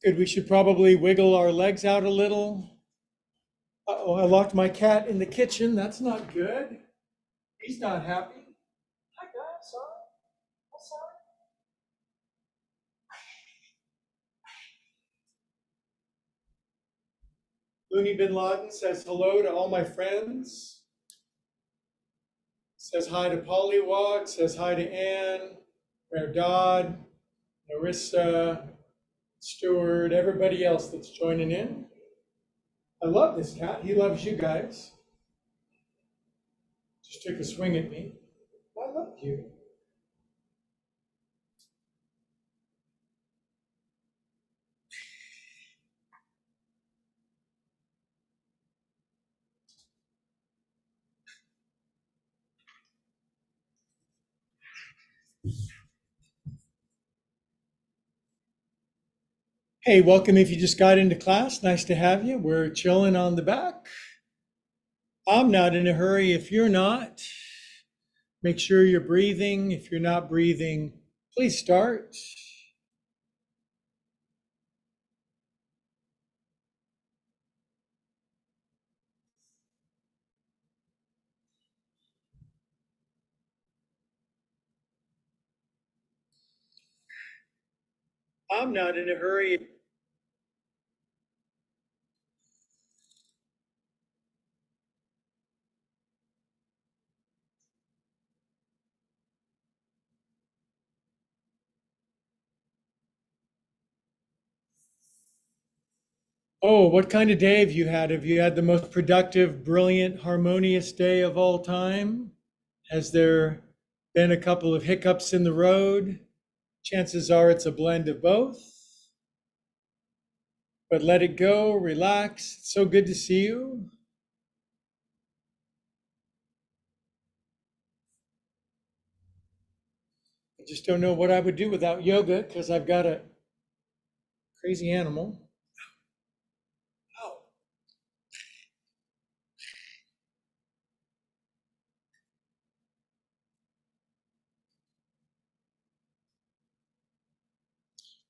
Good. We should probably wiggle our legs out a little. Uh-oh, I locked my cat in the kitchen. That's not good. He's not happy. Hi, guys. Sorry. I'm sorry. Looney Bin Laden says hello to all my friends. Says hi to Pollywog. Says hi to Ann, Rare Dodd, Narissa, Stewart, everybody else that's joining in. I love this cat. He loves you guys. Just took a swing at me. I love you. Hey, welcome if you just got into class. Nice to have you. We're chilling on the back. I'm not in a hurry if you're not. Make sure you're breathing. If you're not breathing, please start. I'm not in a hurry. Oh, what kind of day have you had? Have you had the most productive, brilliant, harmonious day of all time? Has there been a couple of hiccups in the road? Chances are it's a blend of both. But let it go, relax. It's so good to see you. I just don't know what I would do without yoga because I've got a crazy animal. Oh,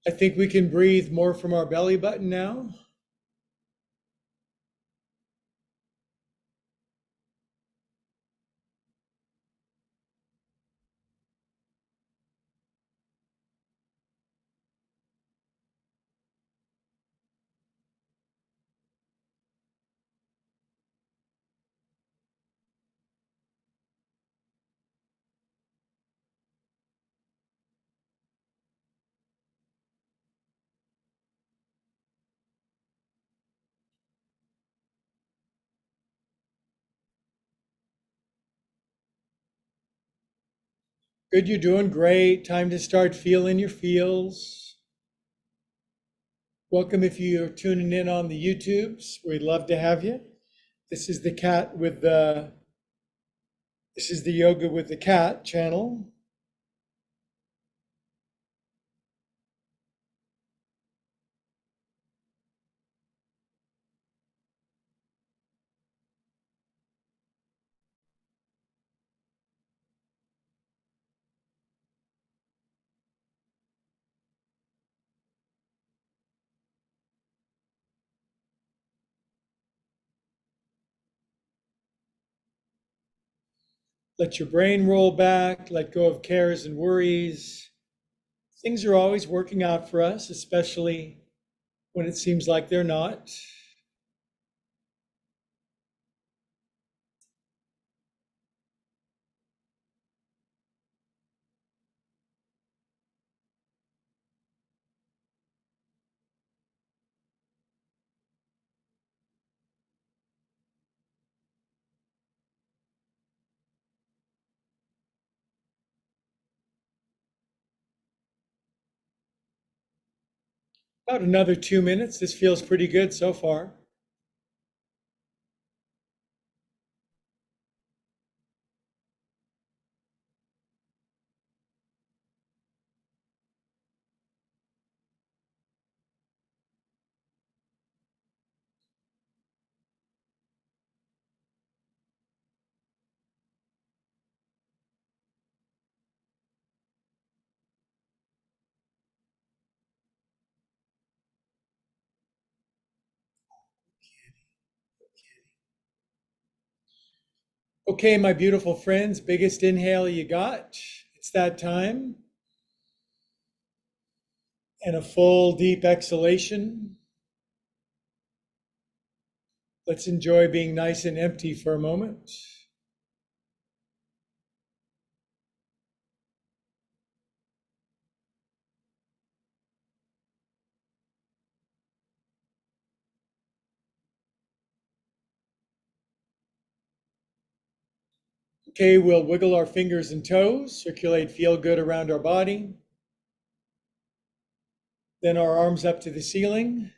I think we can breathe more from our belly button now. Good, you're doing great. Time to start feeling your feels. Welcome if you're tuning in on the YouTubes. We'd love to have you. This is the cat with the this is the yoga with the cat channel. Let your brain roll back, let go of cares and worries. Things are always working out for us, especially when it seems like they're not. About another 2 minutes. This feels pretty good so far. Okay, my beautiful friends, biggest inhale you got. It's that time. And a full deep exhalation. Let's enjoy being nice and empty for a moment. Okay, we'll wiggle our fingers and toes, circulate feel good around our body. Then our arms up to the ceiling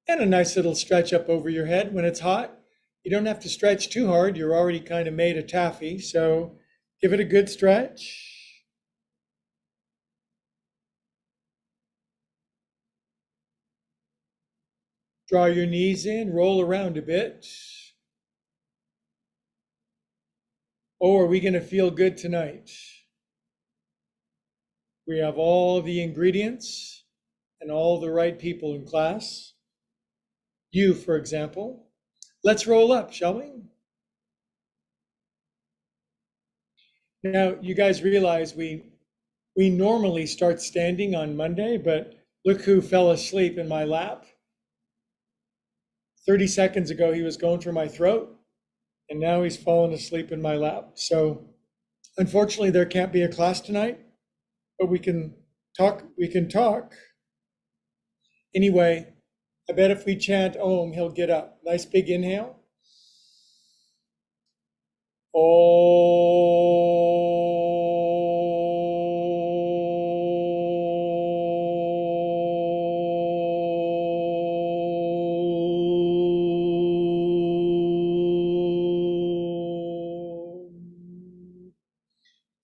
and a nice little stretch up over your head when it's hot. You don't have to stretch too hard. You're already kind of made of taffy, so give it a good stretch. Draw your knees in, roll around a bit. Oh, are we going to feel good tonight? We have all the ingredients and all the right people in class. You, for example. Let's roll up, shall we? Now, you guys realize we normally start standing on Monday, but look who fell asleep in my lap. 30 seconds ago, he was going for my throat, and now he's fallen asleep in my lap. So, unfortunately, there can't be a class tonight, but we can talk. We can talk. Anyway, I bet if we chant Om, he'll get up. Nice big inhale.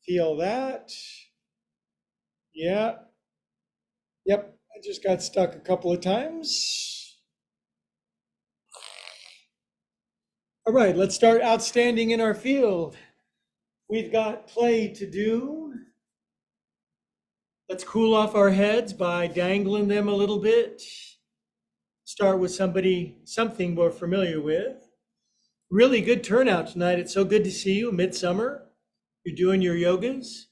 Feel that. Yeah. Yep. I just got stuck a couple of times. All right, let's start outstanding in our field. We've got play to do. Let's cool off our heads by dangling them a little bit. Start with something we're familiar with. Really good turnout tonight. It's so good to see you, midsummer. You're doing your yogas.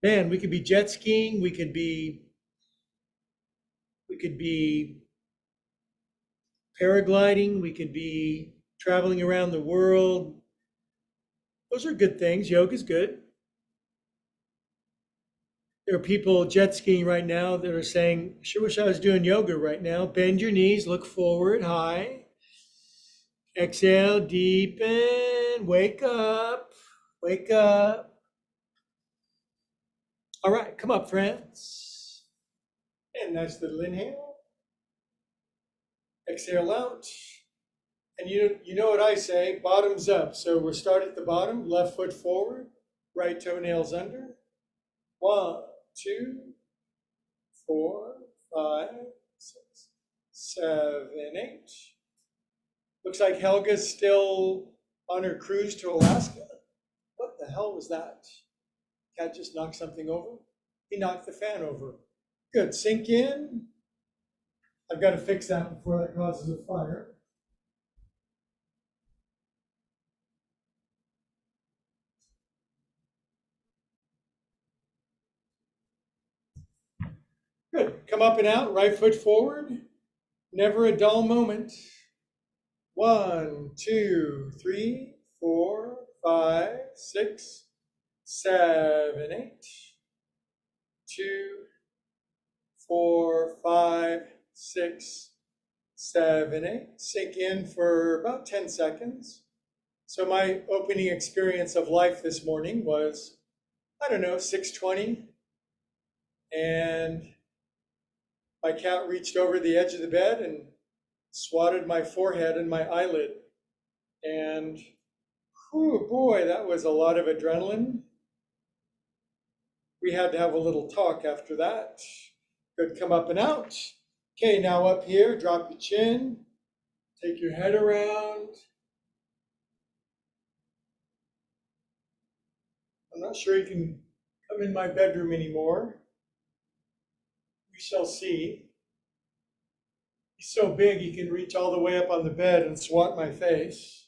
Man, we could be jet skiing, we could be paragliding, we could be traveling around the world. Those are good things. Yoga's good. There are people jet skiing right now that are saying, I sure wish I was doing yoga right now. Bend your knees, look forward, high. Exhale, deepen, wake up, wake up. All right, come up, friends. And nice little inhale. Exhale out. And you know what I say, bottoms up. So we'll start at the bottom, left foot forward, right toenails under. 1, 2, 4, 5, 6, 7, 8. Looks like Helga's still on her cruise to Alaska. What the hell was that? Cat just knocked something over? He knocked the fan over. Good, sink in. I've got to fix that before that causes a fire. Good, come up and out, right foot forward. Never a dull moment. 1, 2, 3, 4, 5, 6, 7, 8. 2, 4, 5, 6, 7, 8. Sink in for about 10 seconds. So my opening experience of life this morning was, I don't know, 6:20, and my cat reached over the edge of the bed and swatted my forehead and my eyelid. And whew, boy, that was a lot of adrenaline. We had to have a little talk after that. Good, come up and out. Okay, now up here, drop your chin, take your head around. I'm not sure you can come in my bedroom anymore. We shall see. He's so big he can reach all the way up on the bed and swat my face.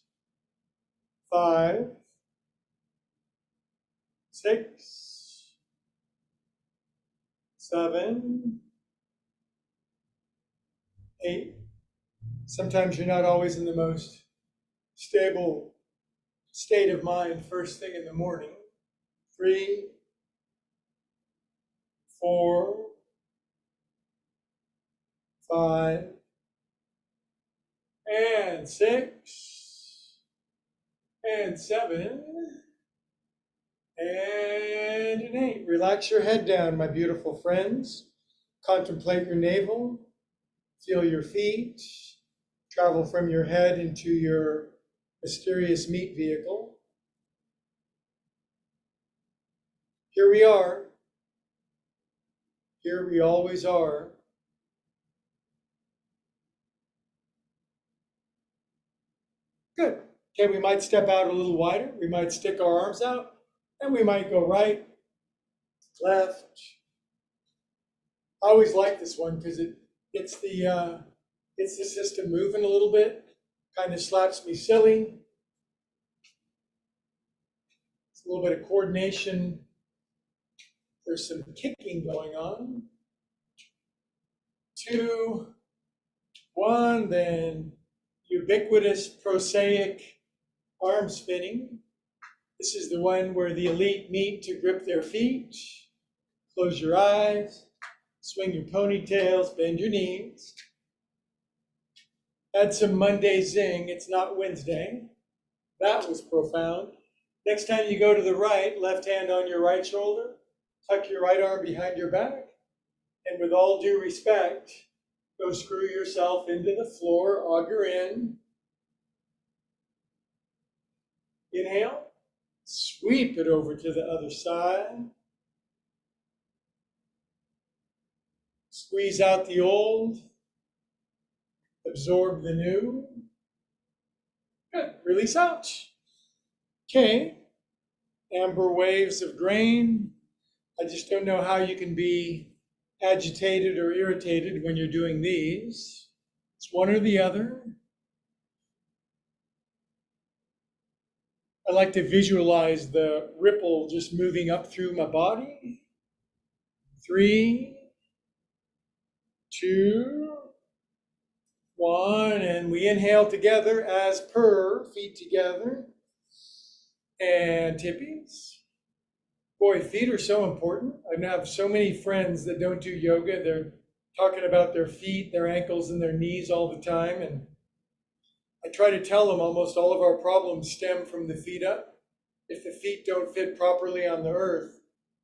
5, 6, 7, 8. Sometimes you're not always in the most stable state of mind first thing in the morning. 3, 4, 5, and 6, and 7, and an 8. Relax your head down, my beautiful friends. Contemplate your navel. Feel your feet. Travel from your head into your mysterious meat vehicle. Here we are. Here we always are. Good. Okay, we might step out a little wider. We might stick our arms out, and we might go right, left. I always like this one because it gets the system moving a little bit. Kind of slaps me silly. It's a little bit of coordination. There's some kicking going on. 2, 1, then ubiquitous prosaic arm spinning. This is the one where the elite meet to grip their feet. Close your eyes, swing your ponytails, bend your knees. Add some Monday zing, it's not Wednesday. That was profound. Next time you go to the right, left hand on your right shoulder, tuck your right arm behind your back, and with all due respect, go screw yourself into the floor, auger in. Inhale, sweep it over to the other side. Squeeze out the old, absorb the new. Good, release out. Okay, amber waves of grain. I just don't know how you can be agitated or irritated when you're doing these. It's one or the other. I like to visualize the ripple just moving up through my body. 3, 2, 1, and we inhale together as per, feet together, and tippies. Boy, feet are so important. I have so many friends that don't do yoga. They're talking about their feet, their ankles, and their knees all the time. And I try to tell them almost all of our problems stem from the feet up. If the feet don't fit properly on the earth,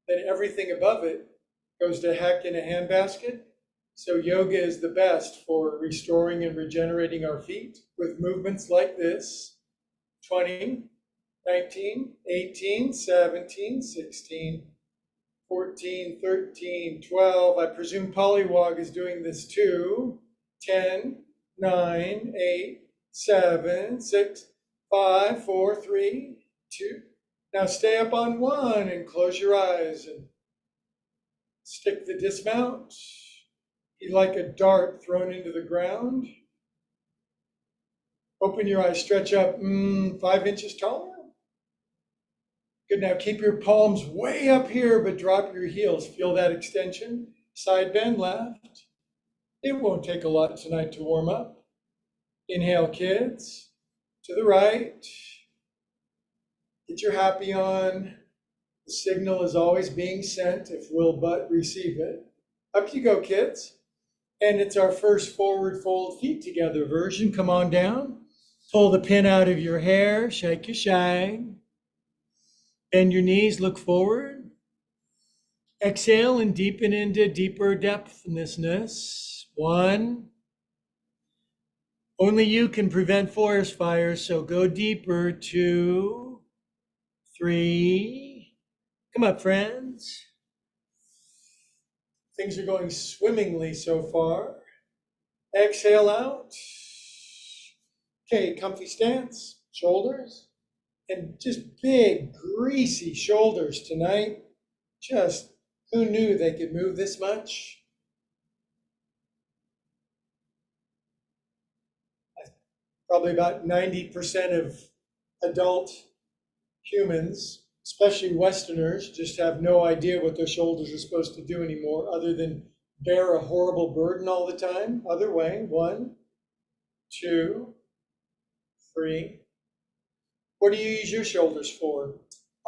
then everything above it goes to heck in a handbasket. So yoga is the best for restoring and regenerating our feet with movements like this. 20, 19, 18, 17, 16, 14, 13, 12. I presume Polywog is doing this too. 10, 9, 8, 7, 6, 5, 4, 3, 2. Now stay up on 1 and close your eyes and stick the dismount. Be like a dart thrown into the ground. Open your eyes, stretch up 5 inches taller. Good, now keep your palms way up here, but drop your heels. Feel that extension. Side bend left. It won't take a lot tonight to warm up. Inhale, kids. To the right. Get your happy on. The signal is always being sent if we'll but receive it. Up you go, kids. And it's our first forward fold feet together version. Come on down. Pull the pin out of your hair. Shake your shag. Bend your knees, look forward. Exhale and deepen into deeper depthlessness. 1. Only you can prevent forest fires, so go deeper. 2, 3. Come up, friends. Things are going swimmingly so far. Exhale out. Okay, comfy stance, shoulders. And just big, greasy shoulders tonight. Just, who knew they could move this much? Probably about 90% of adult humans, especially Westerners, just have no idea what their shoulders are supposed to do anymore other than bear a horrible burden all the time. Other way, 1, 2, 3. What do you use your shoulders for?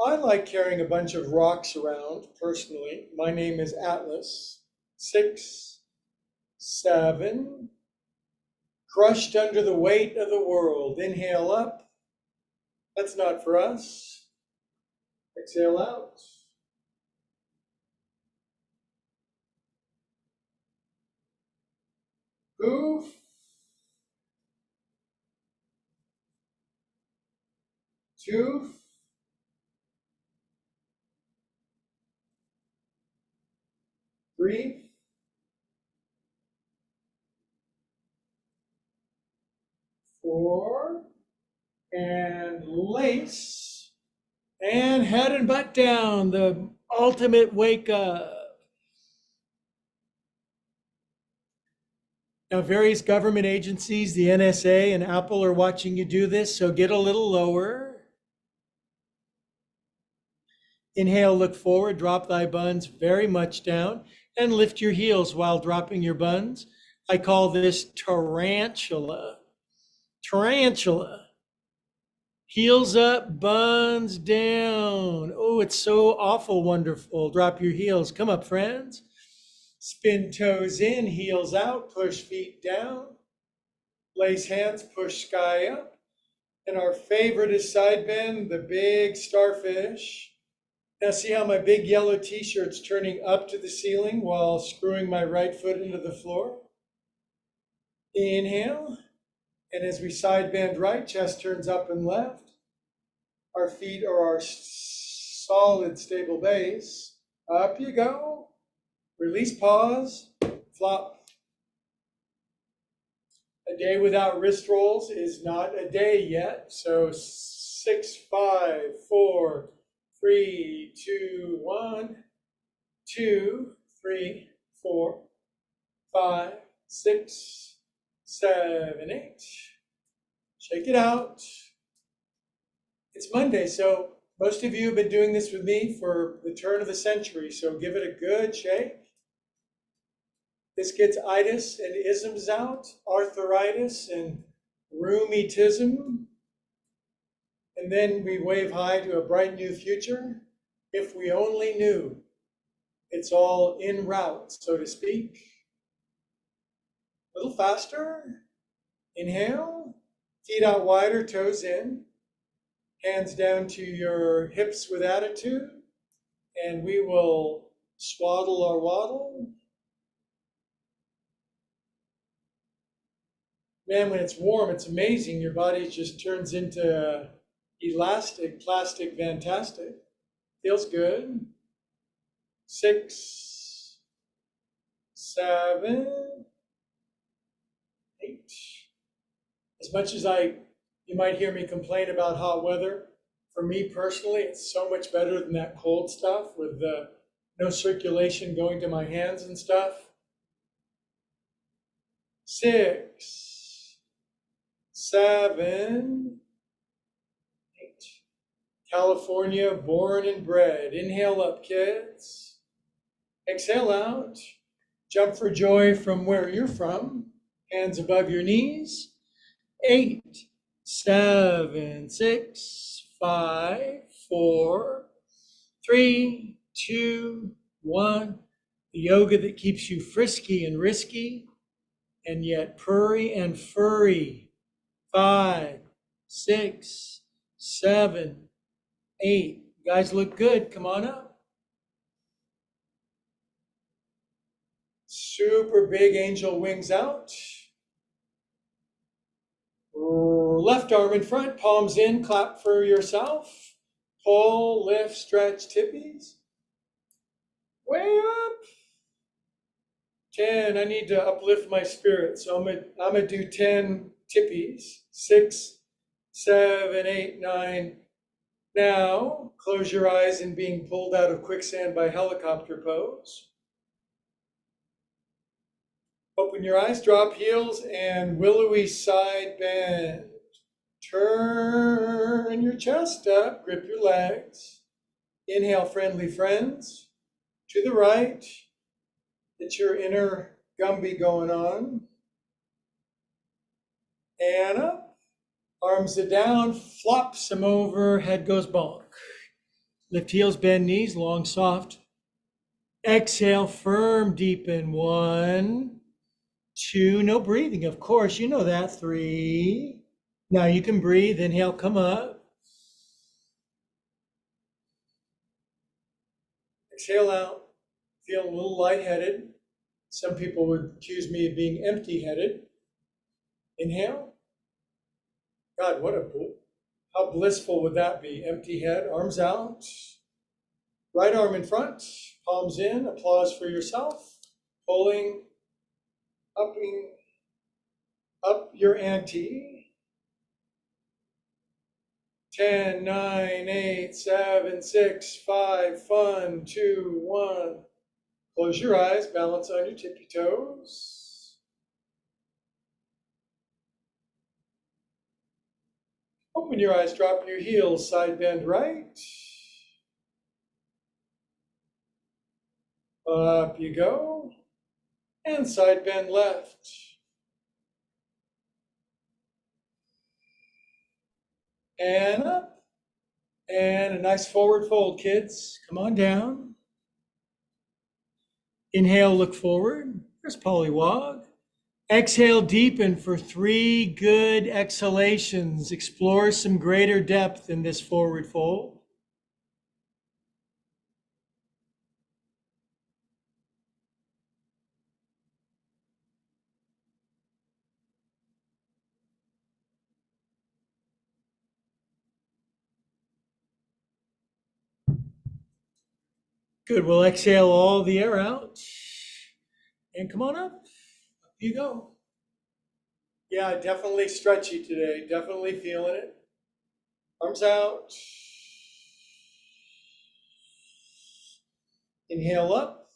I like carrying a bunch of rocks around personally. My name is Atlas. 6, 7. Crushed under the weight of the world. Inhale up. That's not for us. Exhale out. Poof. Two. 3. 4. And lace. And head and butt down. The ultimate wake up. Now, various government agencies, the NSA and Apple are watching you do this, so get a little lower. Inhale, look forward, drop thy buns very much down, and lift your heels while dropping your buns. I call this tarantula. Tarantula. Heels up, buns down. Oh, it's so awful wonderful. Drop your heels. Come up, friends. Spin toes in, heels out, push feet down. Lace hands, push sky up. And our favorite is side bend, the big starfish. Now see how my big yellow t-shirt's turning up to the ceiling while screwing my right foot into the floor? Inhale. And as we side bend right, chest turns up and left. Our feet are our solid, stable base. Up you go. Release, pause, flop. A day without wrist rolls is not a day yet. So 6, 5, 4, 3, 2, 1, 2, 3, 4, 5, 6, 7, 8. Shake it out. It's Monday, so most of you have been doing this with me for the turn of the century, so give it a good shake. This gets itis and isms out, arthritis and rheumatism. And then we wave hi to a bright new future. If we only knew. It's all en route, so to speak. A little faster. Inhale. Feet out wider, toes in. Hands down to your hips with attitude. And we will swaddle our waddle. Man, when it's warm, it's amazing. Your body just turns into elastic, plastic, fantastic. Feels good. 6, 7, 8. As much as you might hear me complain about hot weather, for me personally, it's so much better than that cold stuff with no circulation going to my hands and stuff. 6, 7, 8. California, born and bred. Inhale up, kids. Exhale out. Jump for joy from where you're from. Hands above your knees. 8, 7, 6, 5, 4, 3, 2, 1. The yoga that keeps you frisky and risky, and yet purry and furry. 5, 6, 7, 8. You guys look good. Come on up. Super big angel wings out. Left arm in front, palms in, clap for yourself. Pull, lift, stretch, tippies. Way up. 10, I need to uplift my spirit, so I'm gonna do 10 tippies. 6, 7, 8, 9. Now, close your eyes in being pulled out of quicksand by helicopter pose. Open your eyes, drop heels, and willowy side bend. Turn your chest up, grip your legs. Inhale, friendly friends. To the right, get your inner Gumby going on. And up, arms are down, flops them over, head goes bonk. Lift heels, bend knees, long, soft. Exhale, firm, deepen. 1, 2, no breathing, of course, you know that. 3. Now you can breathe. Inhale, come up. Exhale out. Feel a little lightheaded. Some people would accuse me of being empty-headed. Inhale. God, how blissful would that be? Empty head, arms out. Right arm in front, palms in. Applause for yourself. Pulling, upping, up your ante. 10, 9, 8, 7, 6, 5, fun, 2, 1. Close your eyes, balance on your tippy toes. Open your eyes, drop your heels, side bend right. Up you go. And side bend left. And up. And a nice forward fold, kids. Come on down. Inhale, look forward. There's Pollywog. Exhale, deepen for 3 good exhalations. Explore some greater depth in this forward fold. Good, we'll exhale all the air out. And come on up. Up you go. Yeah, definitely stretchy today. Definitely feeling it. Arms out. Inhale up.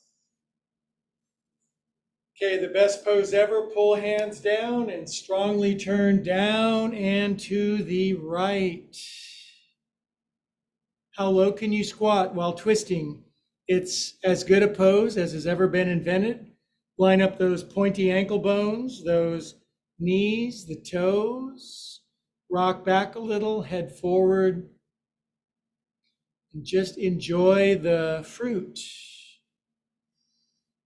Okay, the best pose ever. Pull hands down and strongly turn down and to the right. How low can you squat while twisting? It's as good a pose as has ever been invented. Line up those pointy ankle bones, those knees, the toes. Rock back a little, head forward. And just enjoy the fruit.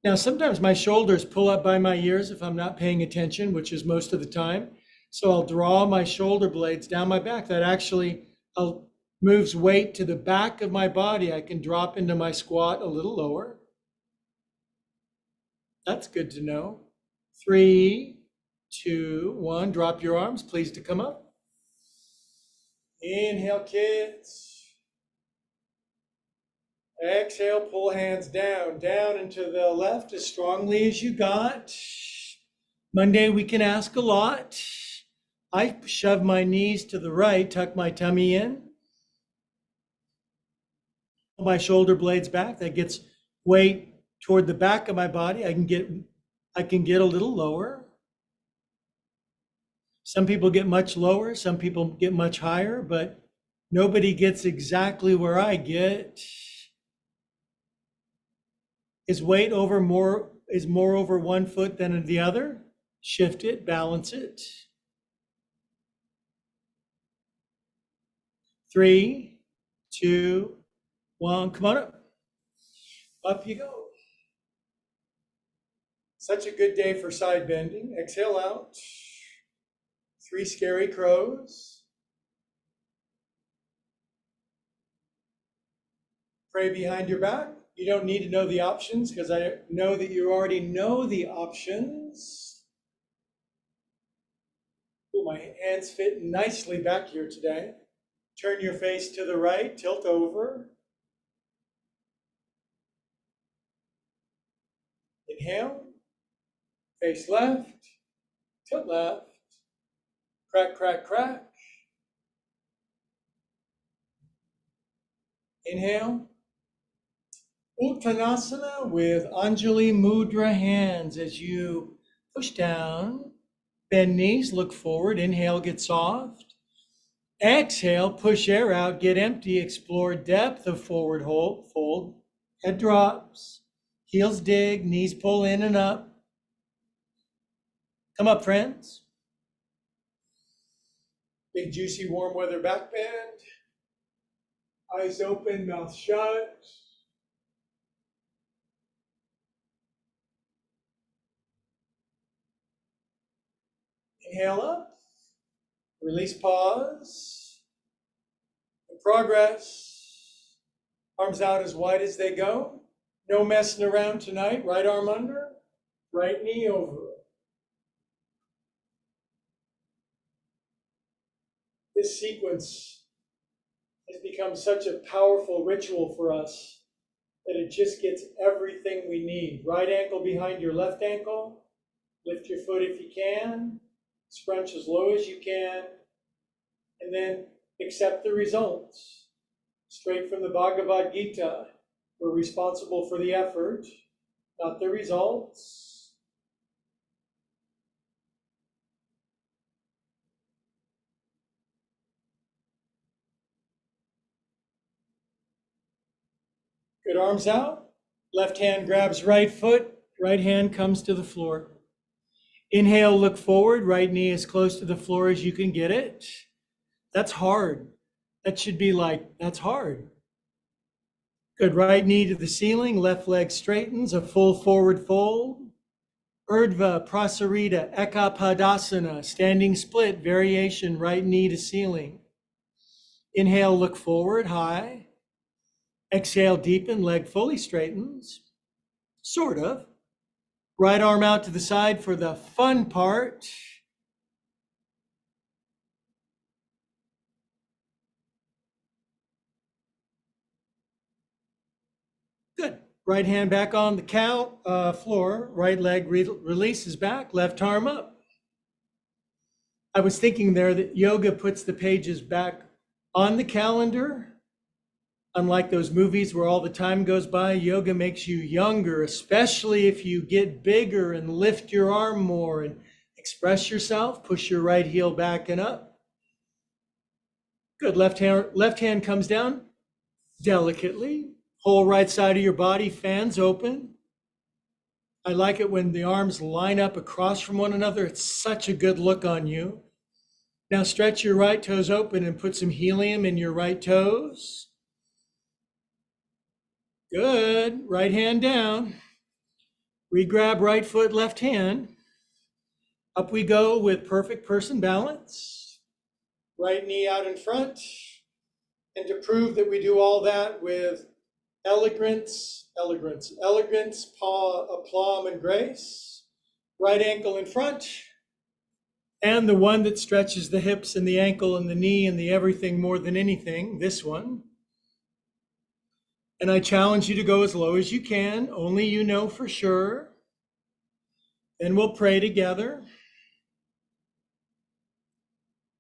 Now, sometimes my shoulders pull up by my ears if I'm not paying attention, which is most of the time. So I'll draw my shoulder blades down my back. That actually moves weight to the back of my body. I can drop into my squat a little lower. That's good to know. 3, 2, 1. Drop your arms. Please to come up. Inhale, kids. Exhale, pull hands down, down and to the left as strongly as you got. Monday, we can ask a lot. I shove my knees to the right, tuck my tummy in. Pull my shoulder blades back. That gets weight toward the back of my body. I can get a little lower. Some people get much lower, some people get much higher, but nobody gets exactly where I get. Is weight more over one foot than the other? Shift it, balance it. 3, 2, 1. Come on up. Up you go. Such a good day for side bending. Exhale out. 3 scary crows. Pray behind your back. You don't need to know the options because I know that you already know the options. Ooh, my hands fit nicely back here today. Turn your face to the right, tilt over. Inhale, face left, tilt left, crack, crack, crack. Inhale. Uttanasana with Anjali Mudra hands as you push down, bend knees, look forward, inhale, get soft. Exhale, push air out, get empty, explore depth of forward fold. Head drops, heels dig, knees pull in and up. Come up, friends. Big, juicy, warm weather back bend. Eyes open, mouth shut. Inhale up. Release, pause. In progress. Arms out as wide as they go. No messing around tonight. Right arm under, right knee over. This sequence has become such a powerful ritual for us that it just gets everything we need. Right ankle behind your left ankle. Lift your foot if you can. Scrunch as low as you can. And then accept the results. Straight from the Bhagavad Gita. We're responsible for the effort, not the results. Good, arms out. Left hand grabs right foot. Right hand comes to the floor. Inhale, look forward. Right knee as close to the floor as you can get it. That's hard. That should be like, that's hard. Good, right knee to the ceiling. Left leg straightens, a full forward fold. Urdhva Prasarita Ekapadasana, standing split variation, right knee to ceiling. Inhale, look forward, high. Exhale, deepen, leg fully straightens. Sort of. Right arm out to the side for the fun part. Good. Right hand back on the floor. Right leg releases back, left arm up. I was thinking there that yoga puts the pages back on the calendar. Unlike those movies where all the time goes by, yoga makes you younger, especially if you get bigger and lift your arm more and express yourself. Push your right heel back and up. Good. Left hand comes down delicately. Whole right side of your body fans open. I like it when the arms line up across from one another. It's such a good look on you. Now stretch your right toes open and put some helium in your right toes. Good. Right hand down. Regrab right foot, left hand. Up we go with perfect person balance. Right knee out in front. And to prove that we do all that with elegance, aplomb, and grace. Right ankle in front. And the one that stretches the hips and the ankle and the knee and the everything more than anything, this one. And I challenge you to go as low as you can, only you know for sure. Then we'll pray together.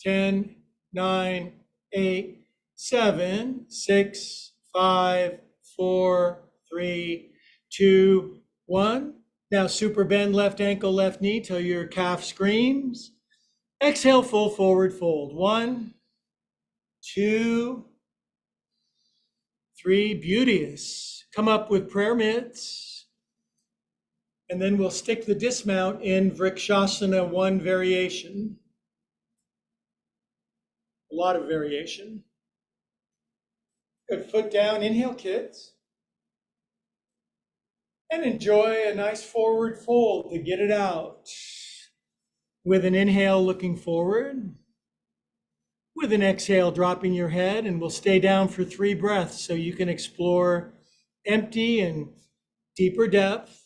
10, 9, 8, 7, 6, 5, 4, 3, 2, 1. Now super bend left ankle, left knee till your calf screams. Exhale, full forward fold. 1, 2, 3, beauteous. Come up with prayer mitts. And then we'll stick the dismount in Vrikshasana 1 variation. A lot of variation. Good, foot down, inhale kids. And enjoy a nice forward fold to get it out. With an inhale looking forward. With an exhale dropping your head, and we'll stay down for 3 breaths so you can explore empty and deeper depth.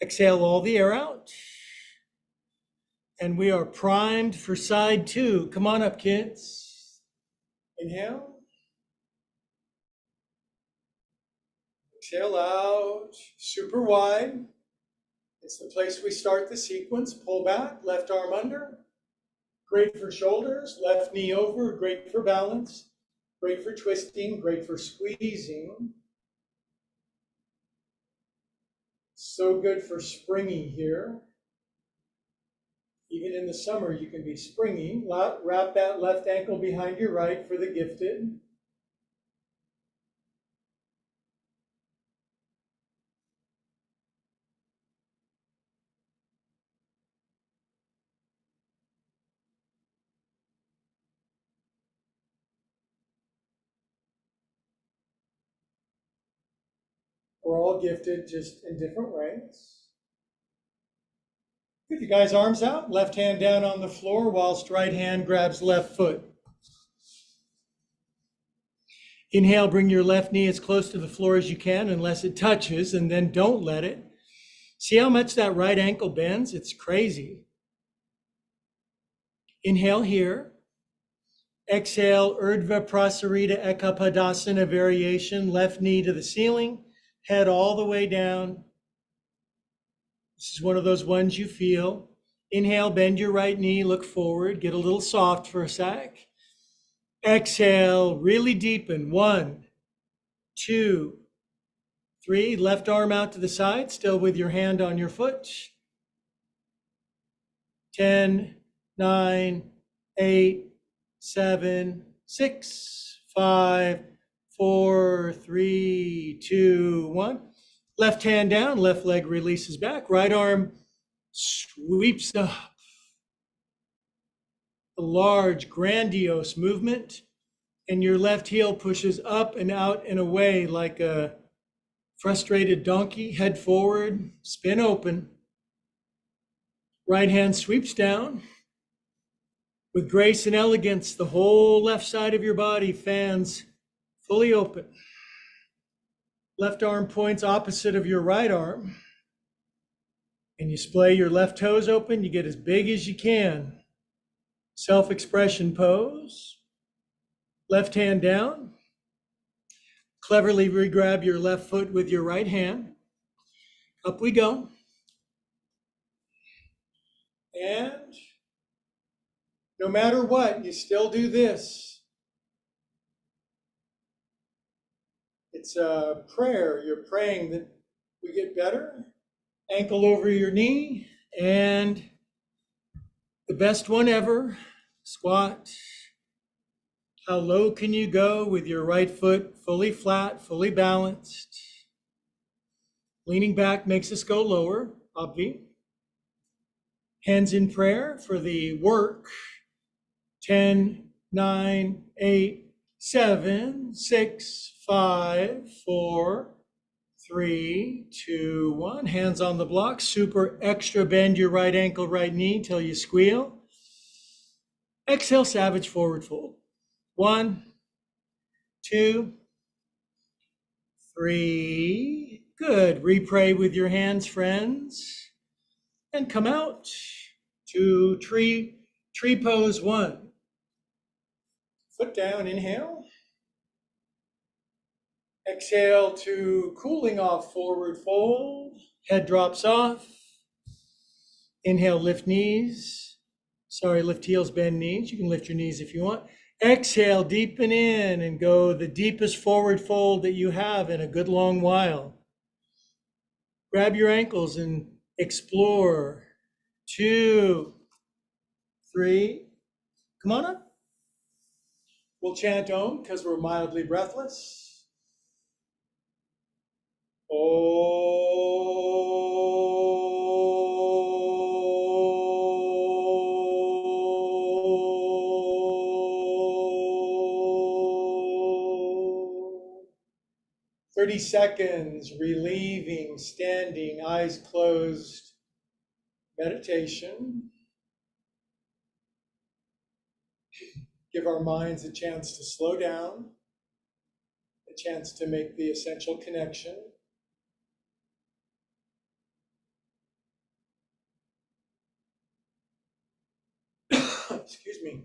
Exhale all the air out. And we are primed for side 2. Come on up, kids. Inhale. Exhale out, super wide. It's the place we start the sequence. Pull back, left arm under. Great for shoulders, left knee over, great for balance. Great for twisting, great for squeezing. So good for springing here. Even in the summer, you can be springy. Wrap that left ankle behind your right for the gifted. We're all gifted, just in different ways. Get you guys' arms out, left hand down on the floor whilst right hand grabs left foot. Inhale, bring your left knee as close to the floor as you can unless it touches, and then don't let it. See how much that right ankle bends? It's crazy. Inhale here. Exhale, Urdhva Prasarita Ekapadasana variation, left knee to the ceiling, head all the way down. This is one of those ones you feel. Inhale, bend your right knee, look forward, get a little soft for a sec. Exhale, really deepen. 1, 2, 3. Left arm out to the side, still with your hand on your foot. 10, 9, 8, 7, 6, 5, 4, 3, 2, 1. Left hand down, left leg releases back, right arm sweeps up. A large, grandiose movement, and your left heel pushes up and out and away like a frustrated donkey. Head forward, spin open. Right hand sweeps down. With grace and elegance, the whole left side of your body fans fully open. Left arm points opposite of your right arm. And you splay your left toes open, you get as big as you can. Self-expression pose. Left hand down. Cleverly re-grab your left foot with your right hand. Up we go. And no matter what, you still do this. It's a prayer. You're praying that we get better. Ankle over your knee. And the best one ever, squat. How low can you go with your right foot fully flat, fully balanced? Leaning back makes us go lower, obvi. Hands in prayer for the work. 10, 9, 8, 7, 6, 5, 4, 3, 2, 1. Hands on the block. Super extra bend your right ankle, right knee till you squeal. Exhale, savage forward fold. 1, 2, 3. Good. Repray with your hands, friends. And come out to tree pose 1. Foot down, inhale. Exhale to cooling off forward fold. Head drops off. Inhale, lift knees. Lift heels, bend knees. You can lift your knees if you want. Exhale, deepen in and go the deepest forward fold that you have in a good long while. Grab your ankles and explore. 2, 3. Come on up. We'll chant Om because we're mildly breathless. Oh. 30 seconds, relieving, standing, eyes closed, meditation. Give our minds a chance to slow down, a chance to make the essential connection. Excuse me.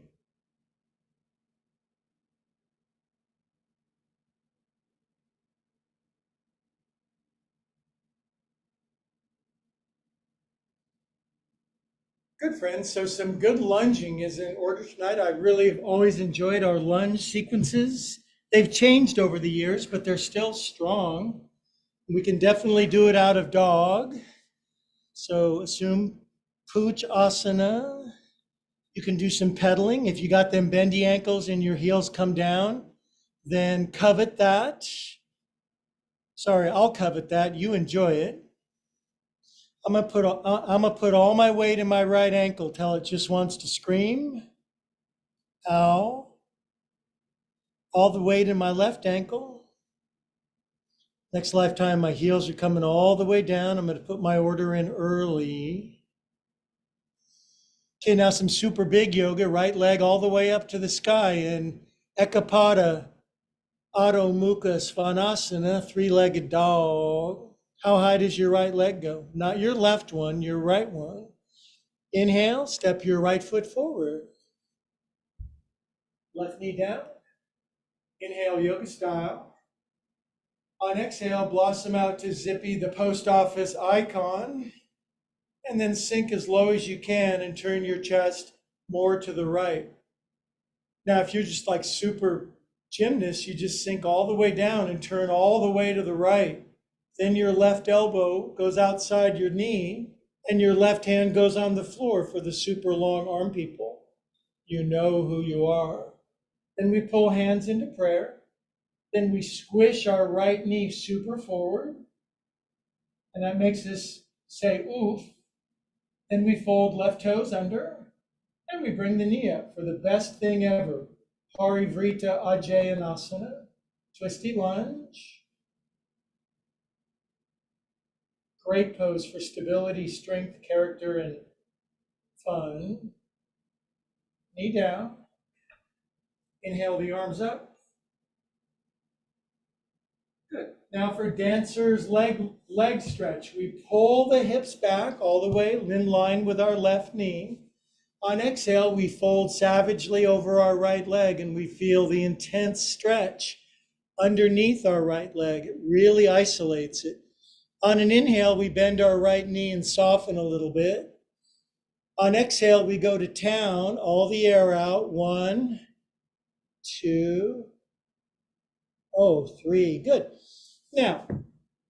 Good friends. So some good lunging is in order tonight. I really have always enjoyed our lunge sequences. They've changed over the years, but they're still strong. We can definitely do it out of dog. So assume Pooch Asana. You can do some pedaling. If you got them bendy ankles and your heels come down, then covet that. Sorry, I'll covet that. You enjoy it. I'm gonna put all my weight in my right ankle till it just wants to scream. Ow. All the weight in my left ankle. Next lifetime, my heels are coming all the way down. I'm gonna put my order in early. Okay, now some super big yoga, right leg all the way up to the sky in Ekapada Adho Mukha Svanasana, three-legged dog. How high does your right leg go? Not your left one, your right one. Inhale, step your right foot forward. Left knee down. Inhale, yoga style. On exhale, blossom out to Zippy, the post office icon. And then sink as low as you can and turn your chest more to the right. Now, if you're just like super gymnast, you just sink all the way down and turn all the way to the right. Then your left elbow goes outside your knee and your left hand goes on the floor for the super long arm people. You know who you are. Then we pull hands into prayer. Then we squish our right knee super forward. And that makes us say oof. Then we fold left toes under. And we bring the knee up for the best thing ever. Parivrita Ajayasana, twisty lunge. Great pose for stability, strength, character, and fun. Knee down. Inhale the arms up. Good. Now for dancer's leg stretch. We pull the hips back all the way in line with our left knee. On exhale, we fold savagely over our right leg and we feel the intense stretch underneath our right leg. It really isolates it. On an inhale, we bend our right knee and soften a little bit. On exhale, we go to town, all the air out. 1, 2, 3. Good. Now,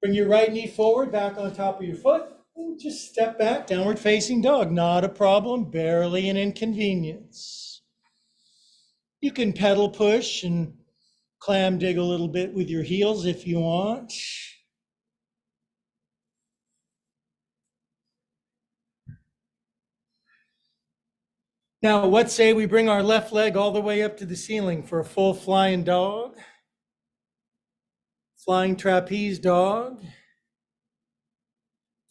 bring your right knee forward, back on top of your foot. And just step back, downward facing dog. Not a problem, barely an inconvenience. You can pedal push and clam dig a little bit with your heels if you want. Now, what say we bring our left leg all the way up to the ceiling for a full flying dog? Flying trapeze dog.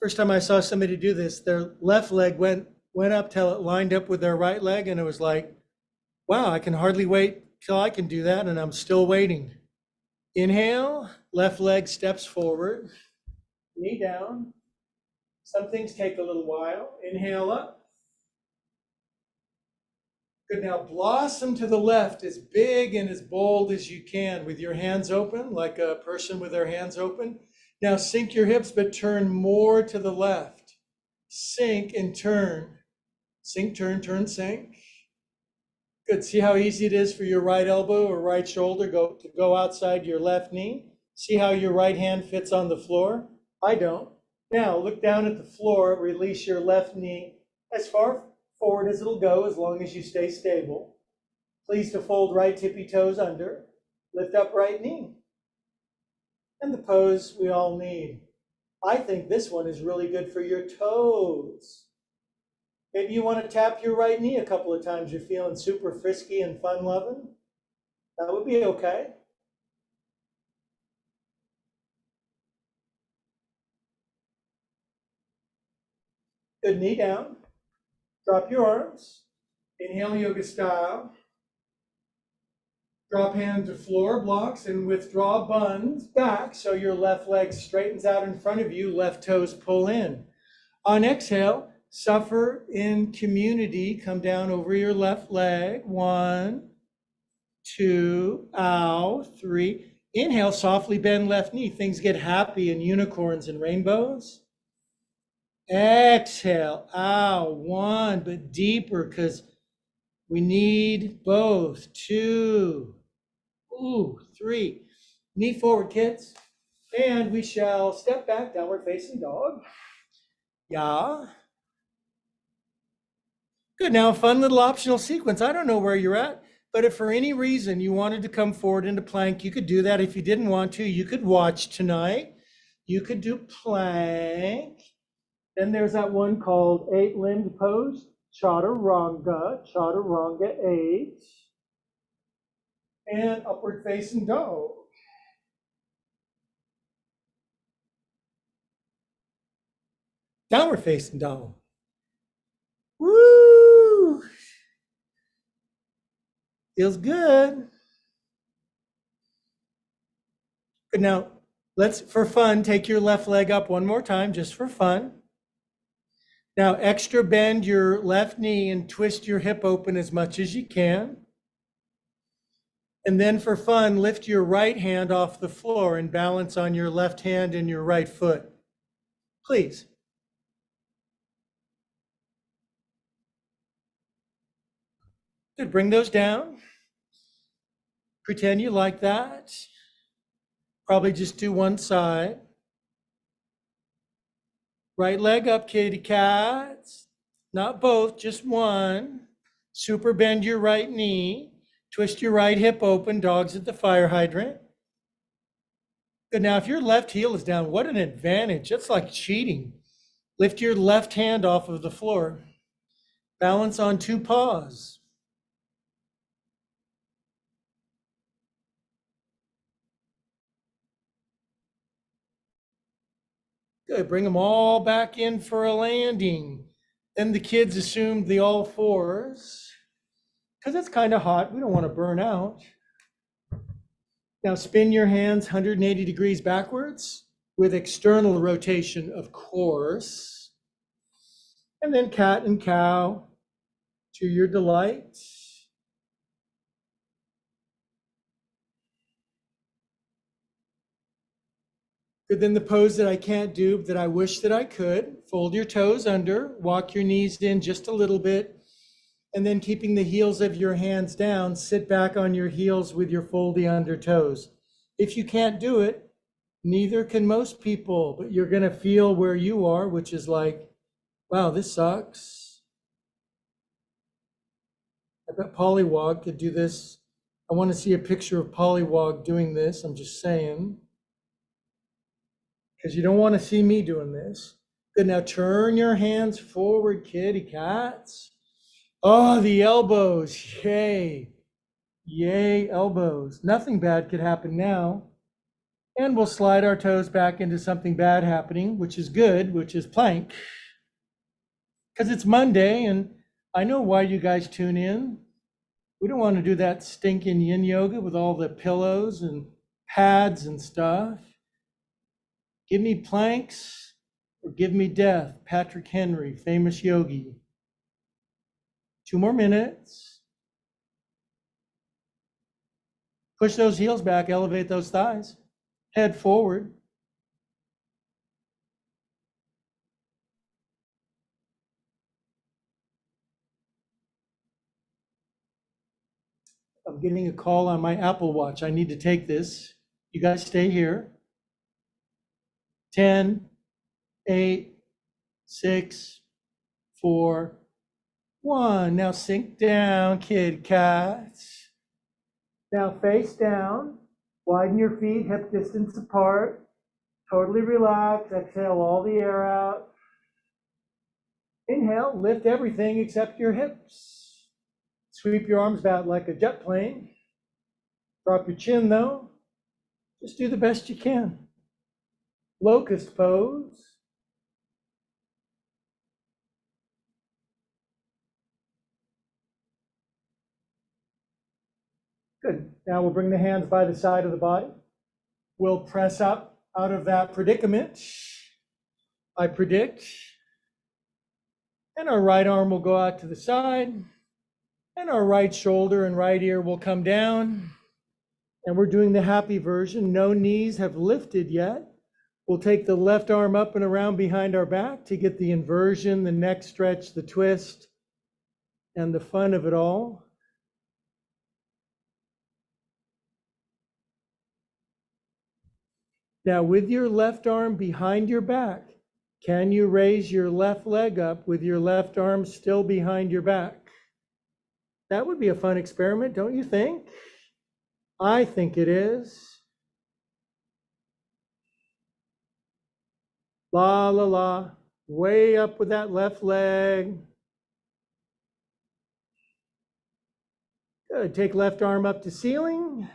First time I saw somebody do this, their left leg went up till it lined up with their right leg, and it was like, wow, I can hardly wait till I can do that, and I'm still waiting. Inhale, left leg steps forward, knee down. Some things take a little while. Inhale up. Good, now blossom to the left as big and as bold as you can with your hands open, like a person with their hands open. Now sink your hips, but turn more to the left. Sink and turn. Sink, turn, turn, sink. Good, see how easy it is for your right elbow or right shoulder to go outside your left knee? See how your right hand fits on the floor? I don't. Now look down at the floor, release your left knee as far forward as it'll go, as long as you stay stable. Please to fold right tippy toes under. Lift up right knee. And the pose we all need. I think this one is really good for your toes. Maybe you want to tap your right knee a couple of times. You're feeling super frisky and fun-loving. That would be okay. Good, knee down. Drop your arms. Inhale yoga style. Drop hand to floor blocks and withdraw buns back so your left leg straightens out in front of you, left toes pull in. On exhale, suffer in community, come down over your left leg. 1, 2, ow, 3. Inhale, softly bend left knee. Things get happy and unicorns and rainbows. Exhale out, one, but deeper because we need both. Two, ooh, three. Knee forward, kids. And we shall step back, downward facing dog. Yeah. Good. Now, a fun little optional sequence. I don't know where you're at, but if for any reason you wanted to come forward into plank, you could do that. If you didn't want to, you could watch tonight. You could do plank. Then there's that one called 8-limbed pose, Chaturanga, Chaturanga 8, and upward facing dog. Downward facing dog. Woo! Feels good. Good. Now, let's, for fun, take your left leg up one more time, just for fun. Now, extra bend your left knee and twist your hip open as much as you can. And then for fun, lift your right hand off the floor and balance on your left hand and your right foot. Please. Good. Bring those down. Pretend you like that. Probably just do one side. Right leg up, kitty cats. Not both, just one. Super bend your right knee. Twist your right hip open, dogs at the fire hydrant. Good. Now, if your left heel is down, what an advantage. That's like cheating. Lift your left hand off of the floor. Balance on two paws. Good. Bring them all back in for a landing. Then the kids assumed the all fours because it's kind of hot. We don't want to burn out. Now spin your hands 180 degrees backwards with external rotation, of course. And then cat and cow to your delight. Good. Then the pose that I can't do, that I wish that I could. Fold your toes under, walk your knees in just a little bit, and then keeping the heels of your hands down, sit back on your heels with your foldy under toes. If you can't do it, neither can most people, but you're going to feel where you are, which is like, wow, this sucks. I bet Pollywog could do this. I want to see a picture of Pollywog doing this. I'm just saying. Because you don't want to see me doing this. Good. Now turn your hands forward, kitty cats. Oh, the elbows. Yay. Yay, elbows. Nothing bad could happen now. And we'll slide our toes back into something bad happening, which is good, which is plank. Because it's Monday, and I know why you guys tune in. We don't want to do that stinking yin yoga with all the pillows and pads and stuff. Give me planks or give me death. Patrick Henry, famous yogi. 2 more minutes. Push those heels back, elevate those thighs. Head forward. I'm getting a call on my Apple Watch. I need to take this. You guys stay here. 10, 8, 6, 4, 1. Now sink down, kid cats. Now face down. Widen your feet, hip distance apart. Totally relax. Exhale all the air out. Inhale, lift everything except your hips. Sweep your arms out like a jet plane. Drop your chin though. Just do the best you can. Locust pose. Good. Now we'll bring the hands by the side of the body. We'll press up out of that predicament. I predict. And our right arm will go out to the side. And our right shoulder and right ear will come down. And we're doing the happy version. No knees have lifted yet. We'll take the left arm up and around behind our back to get the inversion, the neck stretch, the twist, and the fun of it all. Now, with your left arm behind your back, can you raise your left leg up with your left arm still behind your back? That would be a fun experiment, don't you think? I think it is. La, la, la. Way up with that left leg. Good. Take left arm up to ceiling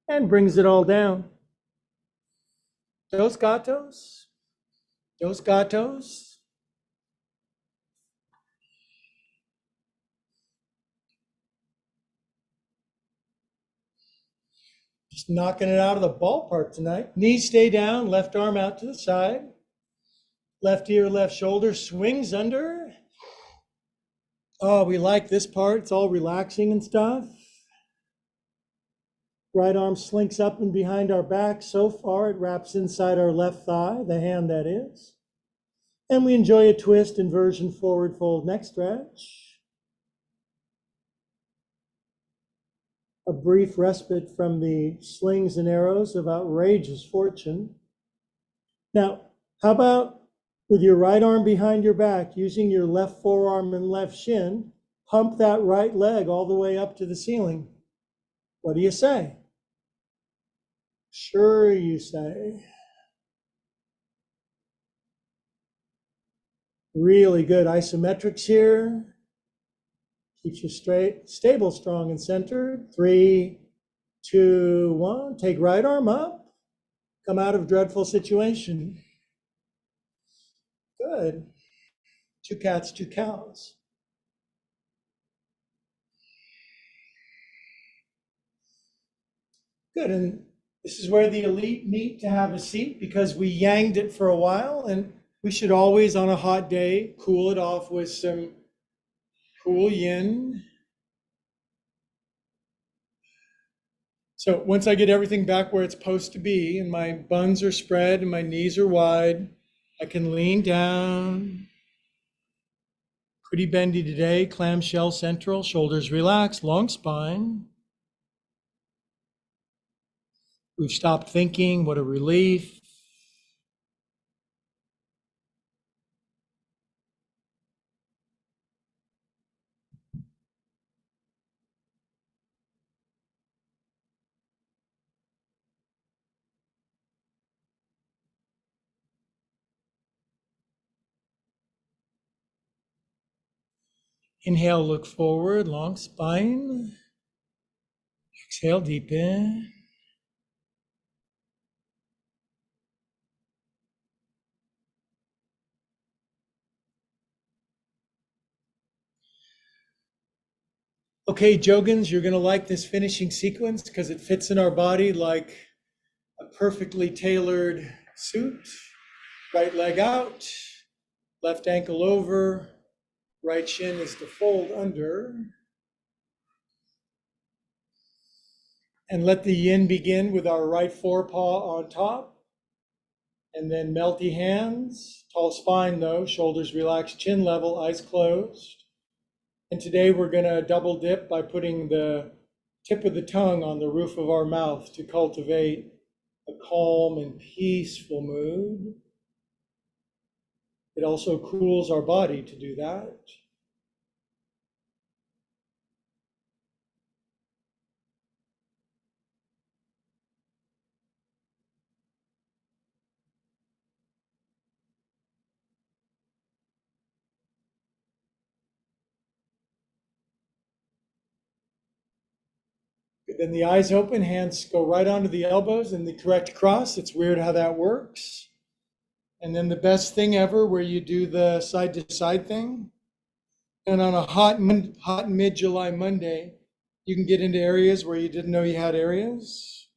and brings it all down. Dos gatos. Dos gatos. Just knocking it out of the ballpark tonight. Knees stay down, left arm out to the side. Left ear, left shoulder swings under. Oh, we like this part. It's all relaxing and stuff. Right arm slinks up and behind our back. So far, it wraps inside our left thigh, the hand that is. And we enjoy a twist, inversion, forward fold, neck stretch. A brief respite from the slings and arrows of outrageous fortune. Now, how about with your right arm behind your back, using your left forearm and left shin, pump that right leg all the way up to the ceiling? What do you say? Sure, you say. Really good isometrics here. Keeps you straight, stable, strong, and centered. 3, 2, 1. Take right arm up. Come out of dreadful situation. Good. 2 cats, 2 cows. Good. And this is where the elite meet to have a seat because we yanged it for a while, and we should always, on a hot day, cool it off with some cool yin. So once I get everything back where it's supposed to be and my buns are spread and my knees are wide, I can lean down. Pretty bendy today, clamshell central, shoulders relaxed, long spine. We've stopped thinking, what a relief. Inhale, look forward, long spine. Exhale, deep in. Okay, Jogans, you're going to like this finishing sequence because it fits in our body like a perfectly tailored suit. Right leg out, left ankle over, right shin is to fold under. And let the yin begin with our right forepaw on top. And then melty hands, tall spine though, shoulders relaxed, chin level, eyes closed. And today we're going to double dip by putting the tip of the tongue on the roof of our mouth to cultivate a calm and peaceful mood. It also cools our body to do that. Then the eyes open, hands go right onto the elbows in the correct cross. It's weird how that works. And then the best thing ever, where you do the side to side thing. And on a hot mid-July Monday, you can get into areas where you didn't know you had areas.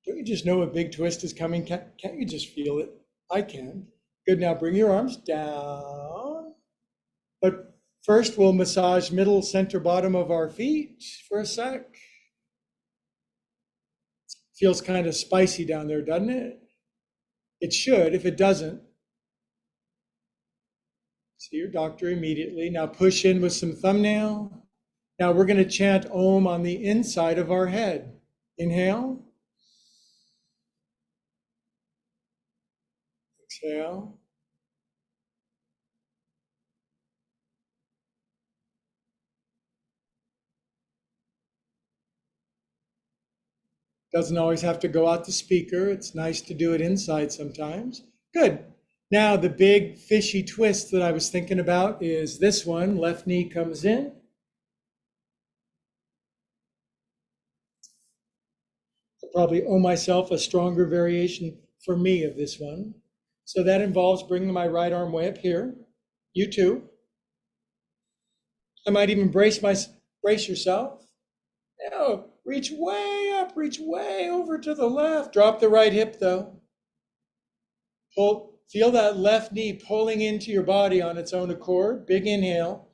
Don't you just know a big twist is coming? Can't you just feel it? I can. Good, now bring your arms down. But first we'll massage middle, center, bottom of our feet for a sec. Feels kind of spicy down there, doesn't it? It should. If it doesn't, see your doctor immediately. Now push in with some thumbnail. Now we're going to chant Om on the inside of our head. Inhale. Exhale. Doesn't always have to go out the speaker. It's nice to do it inside sometimes. Good. Now the big fishy twist that I was thinking about is this one. Left knee comes in. I'll probably owe myself a stronger variation for me of this one. So that involves bringing my right arm way up here. You too. I might even brace yourself. Now, reach way up, reach way over to the left. Drop the right hip though. Feel that left knee pulling into your body on its own accord. Big inhale.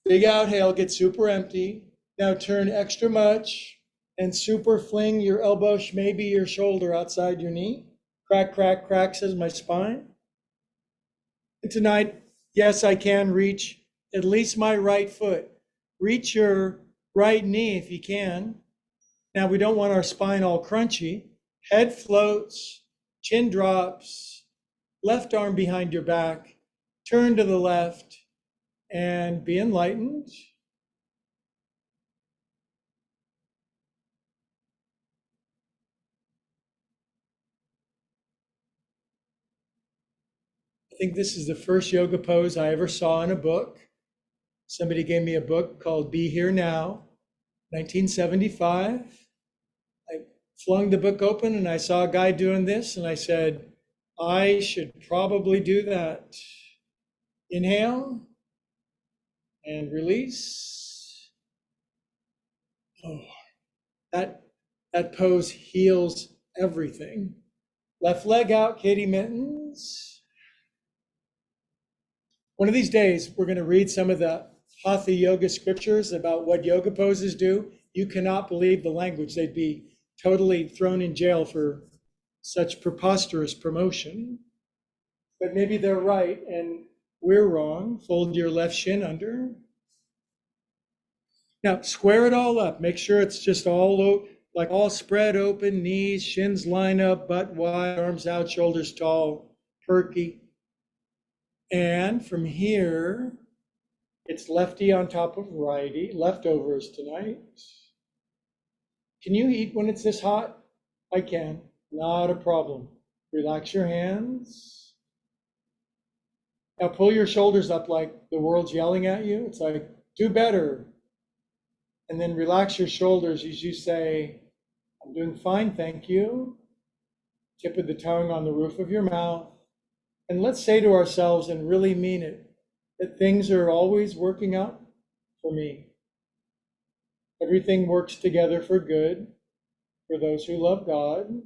Big exhale, get super empty. Now turn extra much and super fling your elbow, maybe your shoulder outside your knee. Crack, crack, crack, says my spine. And tonight, yes, I can reach at least my right foot. Reach your right knee if you can. Now we don't want our spine all crunchy. Head floats, chin drops, left arm behind your back, turn to the left, and be enlightened. I think this is the first yoga pose I ever saw in a book. Somebody gave me a book called Be Here Now, 1975. I flung the book open and I saw a guy doing this and I said, I should probably do that. Inhale and release. Oh, that pose heals everything. Left leg out, kitty mittens. One of these days, we're going to read some of the Hatha Yoga scriptures about what yoga poses do. You cannot believe the language. They'd be totally thrown in jail for such preposterous promotion. But maybe they're right and we're wrong. Fold your left shin under. Now, square it all up. Make sure it's just all spread open, knees, shins line up, butt wide, arms out, shoulders tall, perky. And from here, it's lefty on top of righty, leftovers tonight. Can you eat when it's this hot? I can, not a problem. Relax your hands. Now pull your shoulders up like the world's yelling at you. It's like, do better. And then relax your shoulders as you say, I'm doing fine, thank you. Tip of the tongue on the roof of your mouth. And let's say to ourselves and really mean it, that things are always working out for me. Everything works together for good for those who love God.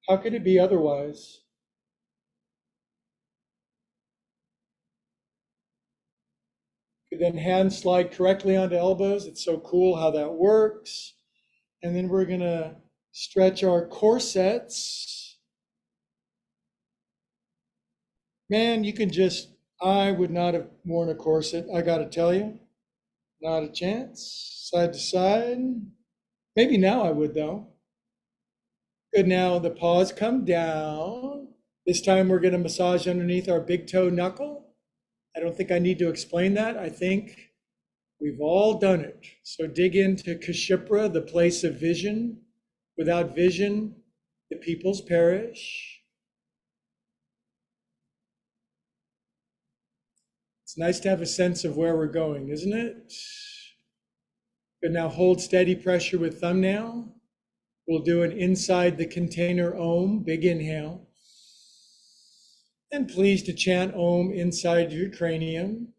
How could it be otherwise? Then hands slide correctly onto elbows. It's so cool how that works. And then we're going to stretch our corsets. Man, I would not have worn a corset, I got to tell you. Not a chance. Side to side. Maybe now I would, though. Good, now the paws come down. This time we're going to massage underneath our big toe knuckle. I don't think I need to explain that. I think we've all done it. So dig into Kshipra, the place of vision. Without vision, the peoples perish. It's nice to have a sense of where we're going, isn't it? But now hold steady pressure with thumbnail. We'll do an inside the container Om, big inhale. And please to chant Om inside your cranium.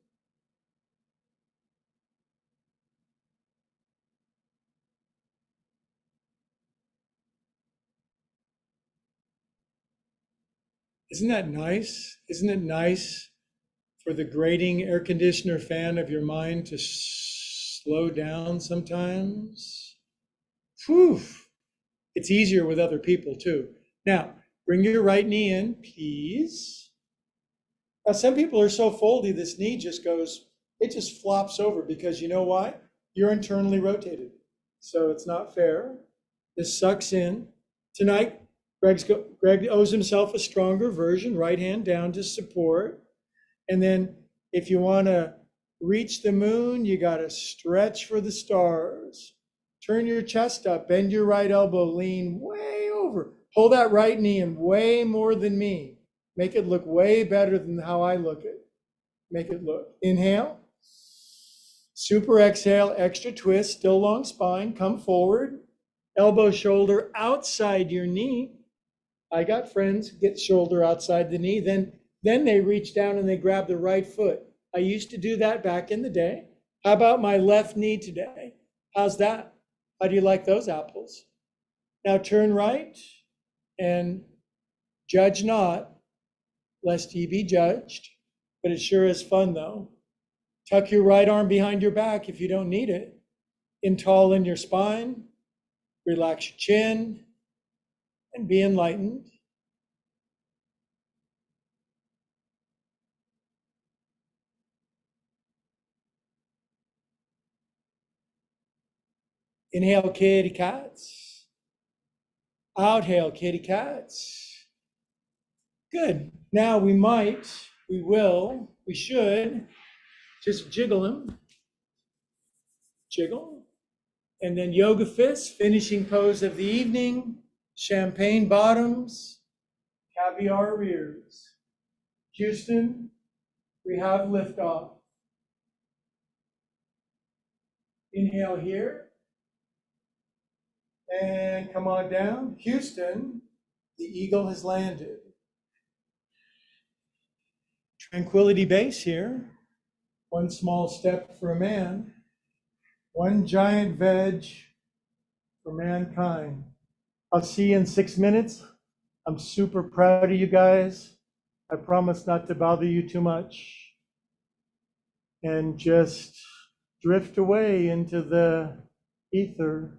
Isn't that nice? Isn't it nice for the grating air conditioner fan of your mind to slow down sometimes? Whew, it's easier with other people too. Now, bring your right knee in, please. Now, some people are so foldy, this knee just goes, it just flops over because you know why? You're internally rotated. So it's not fair. This sucks in. Tonight, Greg owes himself a stronger version, right hand down to support. And then if you want to reach the moon, you got to stretch for the stars. Turn your chest up, bend your right elbow, lean way over. Pull that right knee in way more than me. Make it look way better than how I look it. Make it look. Inhale. Super exhale, extra twist, still long spine. Come forward. Elbow, shoulder outside your knee. I got friends get shoulder outside the knee. Then they reach down and they grab the right foot. I used to do that back in the day. How about my left knee today? How's that? How do you like those apples? Now turn right and judge not, lest ye be judged. But it sure is fun though. Tuck your right arm behind your back if you don't need it. In tall in your spine. Relax your chin and be enlightened. Inhale, kitty cats. Outhale, kitty cats. Good. Now we should just jiggle them. Jiggle. And then yoga fists, finishing pose of the evening. Champagne bottoms, caviar rears. Houston, we have liftoff. Inhale here. And come on down. Houston, the eagle has landed. Tranquility Base here. One small step for a man, one giant veg for mankind. I'll see you in 6 minutes. I'm super proud of you guys. I promise not to bother you too much and just drift away into the ether.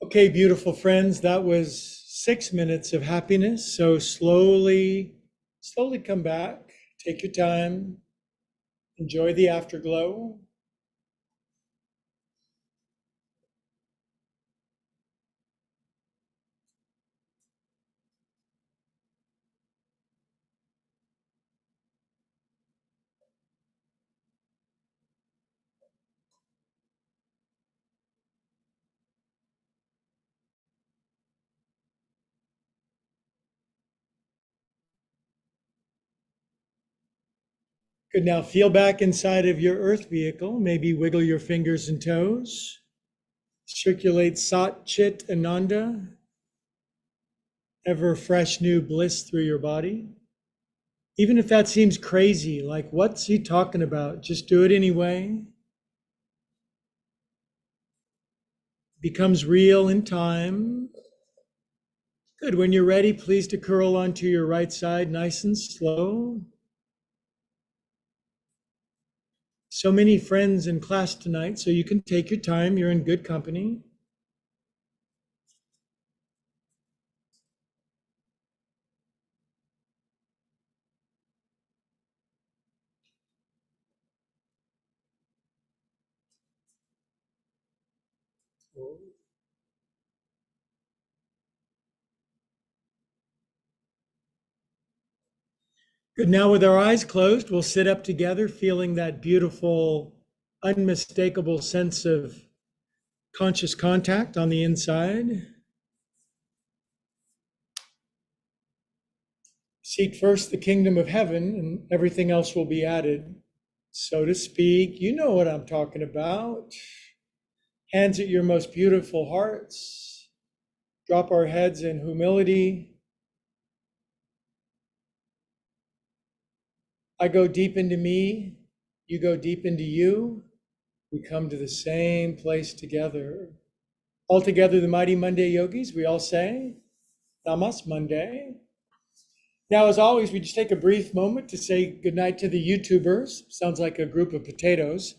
Okay, beautiful friends, that was 6 minutes of happiness. So slowly come back. Take your time. Enjoy the afterglow. Good. Now feel back inside of your earth vehicle. Maybe wiggle your fingers and toes. Circulate Sat Chit Ananda, ever fresh new bliss through your body. Even if that seems crazy, like what's he talking about? Just do it anyway. Becomes real in time. Good. When you're ready, please to curl onto your right side, nice and slow. So many friends in class tonight, so you can take your time. You're in good company. Good. Now, with our eyes closed, we'll sit up together, feeling that beautiful, unmistakable sense of conscious contact on the inside. Seek first the kingdom of heaven, and everything else will be added, so to speak. You know what I'm talking about. Hands at your most beautiful hearts. Drop our heads in humility. I go deep into me. You go deep into you. We come to the same place together. All together, the mighty Monday yogis, we all say, Namas Monday. Now, as always, we just take a brief moment to say goodnight to the YouTubers. Sounds like a group of potatoes.